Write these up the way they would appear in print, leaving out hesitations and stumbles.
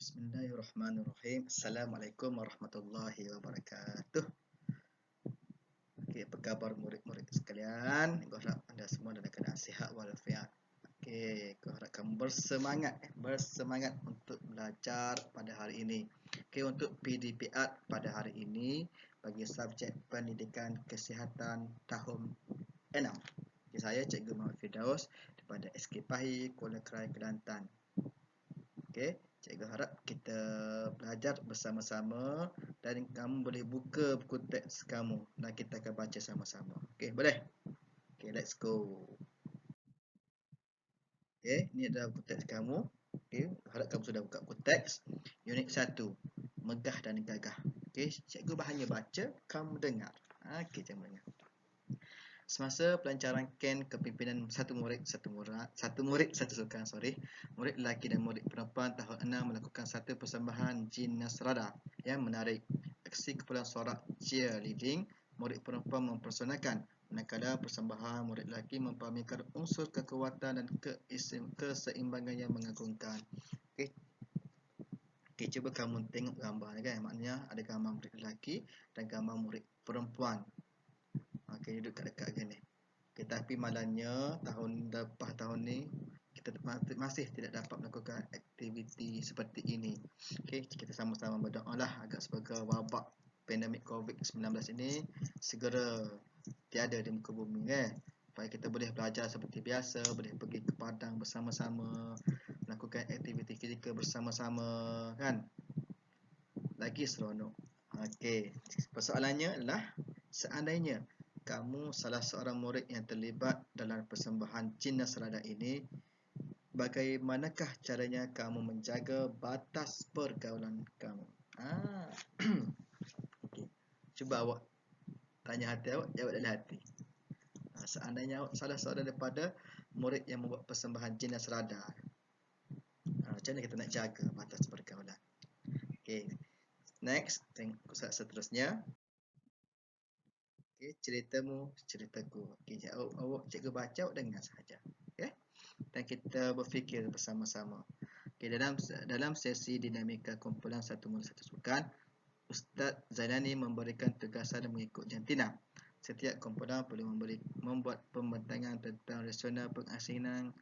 Bismillahirrahmanirrahim. Assalamualaikum warahmatullahi wabarakatuh. Okey, apa khabar murid-murid sekalian? Aku harap anda semua dalam keadaan sihat walafiat. Okey, aku harap kamu bersemangat untuk belajar pada hari ini. Okey, untuk PDPR pada hari ini bagi subjek pendidikan kesihatan tahun 6. Okay, saya Cikgu Muhammad Firdaus daripada SK Pahi, Kuala Krai, Kelantan. Okey, cikgu harap kita belajar bersama-sama dan kamu boleh buka buku teks kamu dan kita akan baca sama-sama. Okey, boleh? Okey, let's go. Okey, ini adalah buku teks kamu. Okey, harap kamu sudah buka buku teks. Unit 1, megah dan gagah. Okey, cikgu hanya baca, kamu dengar. Okey, cikgu dengar. Semasa pelancaran ken kepimpinan satu murid satu sukan, murid lelaki dan murid perempuan tahun 6 melakukan satu persembahan jin Nasrada yang menarik. Aksi kepulauan sorak cheerleading, murid perempuan mempersonakan, manakala persembahan murid lelaki mempamerkan unsur kekuatan dan keseimbangan yang mengagumkan. Okey. Okey, cuba kamu tengok gambar kan, maknanya ada gambar murid lelaki dan gambar murid perempuan. Okey, duduk dekat gini. Okay, tapi malangnya lepas tahun ni kita masih tidak dapat melakukan aktiviti seperti ini. Okey, kita sama-sama berdoalah agar semoga wabak pandemik COVID-19 ini segera tiada di muka bumi supaya kita boleh belajar seperti biasa, boleh pergi ke padang bersama-sama, melakukan aktiviti fizikal bersama-sama kan. Lagi seronok. Okey, persoalannya adalah seandainya kamu salah seorang murid yang terlibat dalam persembahan jin Nasrada ini, bagaimanakah caranya kamu menjaga batas pergaulan kamu? Okay. Cuba awak tanya hati awak, jawab dalam hati. Seandainya awak salah seorang daripada murid yang membuat persembahan jin Nasrada, macam mana kita nak jaga batas pergaulan? Okay. Next, tengok seterusnya. Okay, ceritaku. Okay, awak cikgu baca, awak dengar sahaja. Okay, dan kita berfikir bersama-sama. Okay, dalam sesi dinamika kumpulan satu murid satu sukan, Ustaz Zailani memberikan tugasan mengikut jantina. Setiap kumpulan perlu membuat pembentangan tentang rasional pengasingan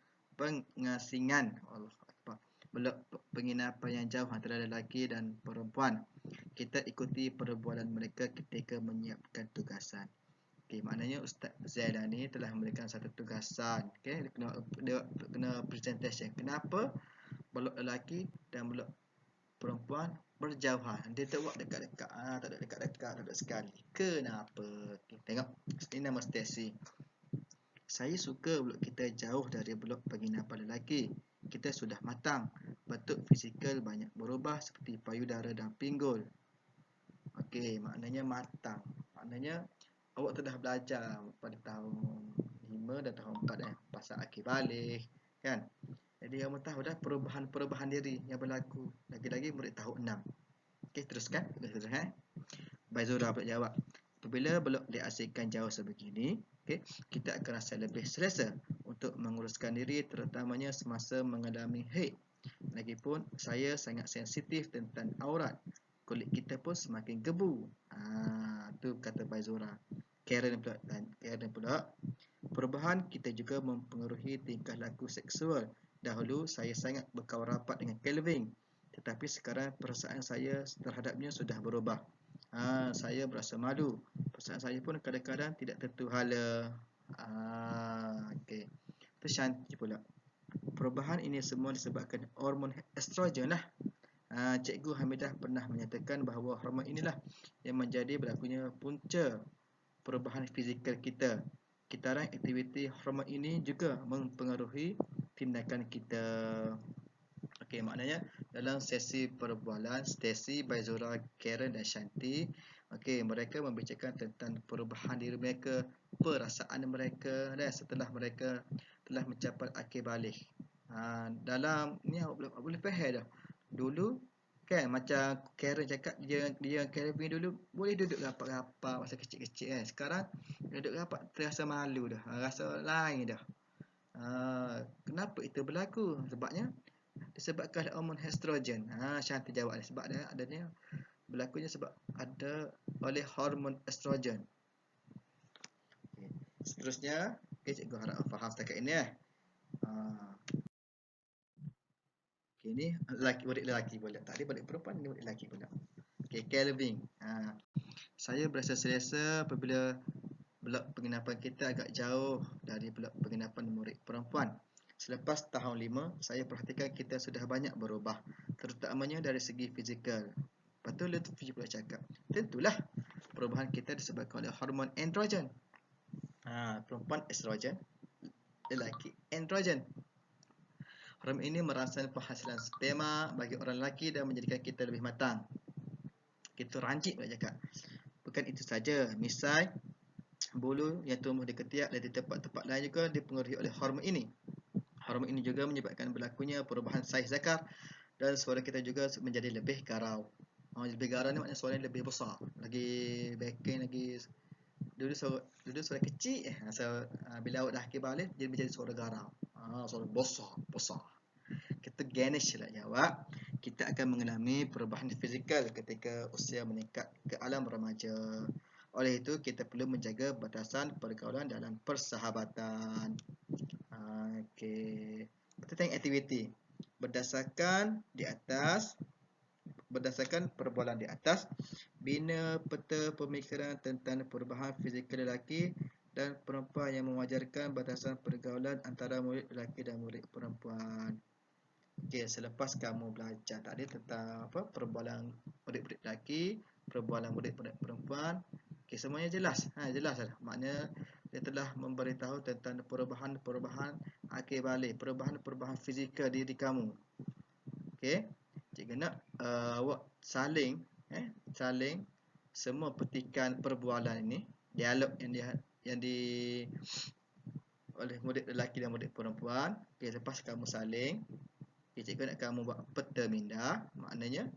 blok penginapan yang jauh antara lelaki dan perempuan. Kita ikuti perbualan mereka ketika menyiapkan tugasan. Okey, maknanya Ustaz Zailani telah memberikan satu tugasan. Okey, dia kena presentation. Kenapa blok lelaki dan blok perempuan berjauhan? Dia tak buat dekat-dekat. Tak ada dekat-dekat, tak ada sekali. Kenapa? Okay, tengok. Ini nama Stacy. Saya suka blok kita jauh dari blok penginapan lelaki. Kita sudah matang. Bentuk fizikal banyak berubah seperti payudara dan pinggul. Okey, maknanya matang. Maknanya awak telah belajar pada tahun 5 dan tahun 4 pasal akil balik kan. Jadi kamu tahu dah perubahan diri yang berlaku. Lagi-lagi murid tahun 6. Okey, teruskan. Baizura jawab. Apabila blok diasingkan jauh sebegini, okay, kita akan rasa lebih selesa untuk menguruskan diri, terutamanya semasa mengalami haid. Lagipun saya sangat sensitif tentang aurat. Kulit kita pun semakin gebu. Tu kata Baizura. Karen pula, perubahan kita juga mempengaruhi tingkah laku seksual. Dahulu saya sangat berkawan rapat dengan Kelvin, tetapi sekarang perasaan saya terhadapnya sudah berubah. Saya berasa malu. Perasaan saya pun kadang-kadang tidak tentu hala. Okey. Itu Shanti pula. Perubahan ini semua disebabkan hormon estrogen lah. Cikgu Hamidah pernah menyatakan bahawa hormon inilah yang menjadi berlakunya punca perubahan fizikal kita. Kitaran aktiviti hormon ini juga mempengaruhi tindakan kita. Okey, maknanya dalam sesi perbualan Stacy, Baizura, Karen dan Shanti, okey, mereka membicarakan tentang perubahan diri mereka, perasaan mereka dan setelah mereka telah mencapai akil balik. Dalam ni awak boleh faham dah. Dulu kan macam Karen cakap dia Karen dulu boleh duduk rapat-rapat masa kecil-kecil kan. Sekarang duduk rapat terasa malu dah. Rasa lain dah. Kenapa itu berlaku? Sebabnya Disebabkan hormon estrogen. Syanti jawab ni. Sebab dia adanya berlakunya sebab ada oleh hormon estrogen. Okay. Seterusnya, cikgu harap faham setakat ini . Ini murid lelaki pula. Tadi murid perempuan, ini murid lelaki pula. Kelvin. Saya berasa selesa apabila blok penginapan kita agak jauh dari blok penginapan murid perempuan. Selepas tahun 5, saya perhatikan kita sudah banyak berubah, terutamanya dari segi fizikal. Lepas tu Lutfi pula cakap, tentulah perubahan kita disebabkan oleh hormon androgen. Perempuan estrogen, lelaki androgen. Hormon ini merangsang penghasilan sperma bagi orang lelaki dan menjadikan kita lebih matang. Kita rancik pula cakap. Bukan itu saja, misal bulu yang tumbuh di ketiak dan di tempat-tempat lain juga dipengaruhi oleh hormon ini. Hormon ini juga menyebabkan berlakunya perubahan saiz zakar dan suara kita juga menjadi lebih garau. Lebih garau ni maknanya suara lebih besar, lagi backing, lagi dulu suara kecil bila awak dah akhir balik dia menjadi suara garau. Suara besar. Kita Ganesh lah jawab. Kita akan mengalami perubahan fizikal ketika usia meningkat ke alam remaja. Oleh itu, kita perlu menjaga batasan pergaulan dalam persahabatan. Okey. Kita tengok aktiviti. Berdasarkan perbualan di atas, bina peta pemikiran tentang perubahan fizikal lelaki dan perempuan yang mewajarkan batasan pergaulan antara murid lelaki dan murid perempuan. Okey, selepas kamu belajar tadi tentang perbualan murid-murid lelaki, perbualan murid-murid perempuan, okey, semuanya jelas. Jelas lah. Maknanya dia telah memberitahu tentang perubahan akhir balik, perubahan fizikal diri kamu. Okey. Cikgu nak awak saling semua petikan perbualan ini, dialog yang oleh murid lelaki dan murid perempuan. Okey, lepas kamu saling, cikgu nak kamu buat peta minda. Maknanya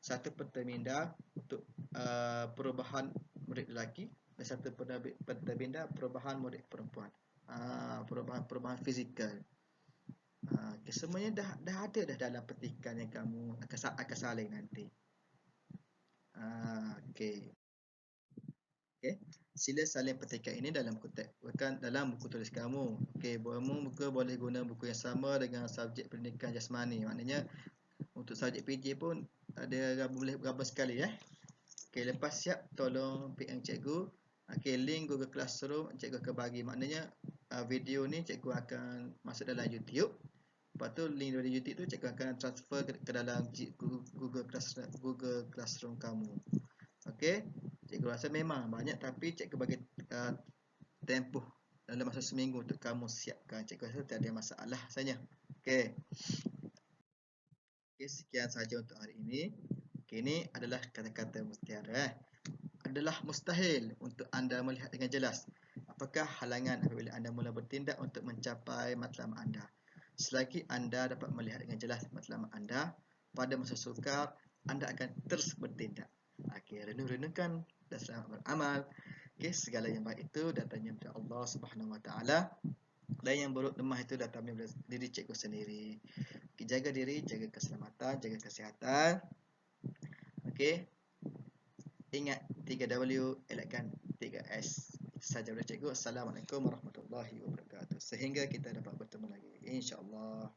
satu peta minda untuk perubahan murid lelaki dan satu peta minda perubahan murid perempuan. Perubahan fizikal. Semuanya dah ada dalam petikan yang kamu akan saling nanti. Okey. Sila salin petikan ini dalam buku tulis kamu. Okey, muka boleh guna buku yang sama dengan subjek pendidikan jasmani. Maknanya untuk subjek PJ pun boleh gambar sekali . Okey, lepas siap tolong PM cikgu. Okey, link Google Classroom cikgu akan bagi. Maknanya video ni cikgu akan masuk dalam YouTube. Lepas tu link dari YouTube tu cikgu akan transfer ke dalam Google Classroom kamu. Okey, cikgu rasa memang banyak tapi cikgu bagi tempoh dalam masa seminggu untuk kamu siapkan. Cikgu rasa tak ada masalah saja. Okey. Okey, sekian sahaja untuk hari ini. Okey, ini adalah kata-kata mutiara. Adalah mustahil untuk anda melihat dengan jelas. Apakah halangan apabila anda mula bertindak untuk mencapai matlamat anda? Selagi anda dapat melihat dengan jelas matlamat anda, pada masa sukar, anda akan terus bertindak. Okey, renung-renungkan dan selamat beramal. Okey, segala yang baik itu datangnya dari Allah Subhanahu Wa Taala, dan yang buruk lemah itu datangnya dari diri cikgu sendiri. Okey, jaga diri, jaga keselamatan, jaga kesihatan. Okey. Ingat 3W, elakkan 3S. Saja dari cikgu. Assalamualaikum warahmatullahi wabarakatuh. Sehingga kita dapat bertemu lagi, insya-Allah.